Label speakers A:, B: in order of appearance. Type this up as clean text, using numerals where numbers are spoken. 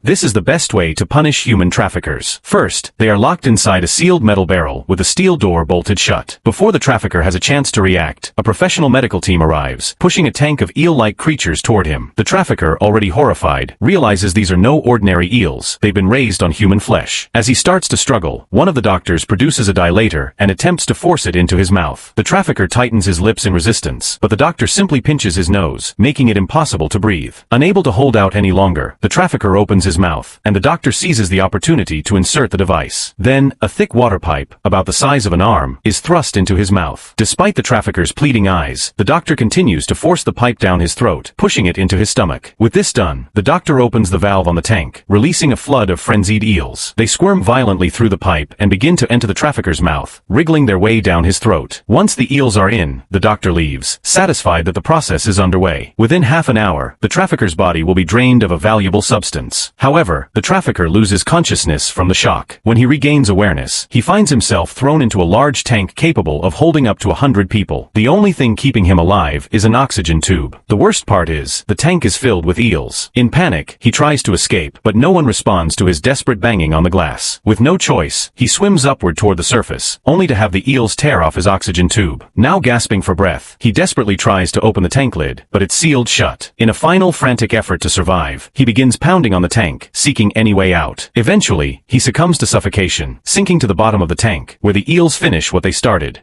A: This is the best way to punish human traffickers. First, they are locked inside a sealed metal barrel with a steel door bolted shut. Before the trafficker has a chance to react, a professional medical team arrives, pushing a tank of eel-like creatures toward him. The trafficker, already horrified, realizes these are no ordinary eels. They've been raised on human flesh. As he starts to struggle, one of the doctors produces a dilator and attempts to force it into his mouth. The trafficker tightens his lips in resistance, but the doctor simply pinches his nose, making it impossible to breathe. Unable to hold out any longer, the trafficker opens his mouth, and the doctor seizes the opportunity to insert the device. Then, a thick water pipe, about the size of an arm, is thrust into his mouth. Despite the trafficker's pleading eyes, the doctor continues to force the pipe down his throat, pushing it into his stomach. With this done, the doctor opens the valve on the tank, releasing a flood of frenzied eels. They squirm violently through the pipe and begin to enter the trafficker's mouth, wriggling their way down his throat. Once the eels are in, the doctor leaves, satisfied that the process is underway. Within half an hour, the trafficker's body will be drained of a valuable substance. However, the trafficker loses consciousness from the shock. When he regains awareness, he finds himself thrown into a large tank capable of holding up to 100 people. The only thing keeping him alive is an oxygen tube. The worst part is, the tank is filled with eels. In panic, he tries to escape, but no one responds to his desperate banging on the glass. With no choice, he swims upward toward the surface, only to have the eels tear off his oxygen tube. Now gasping for breath, he desperately tries to open the tank lid, but it's sealed shut. In a final frantic effort to survive, he begins pounding on the tank, seeking any way out. Eventually, he succumbs to suffocation, sinking to the bottom of the tank, where the eels finish what they started.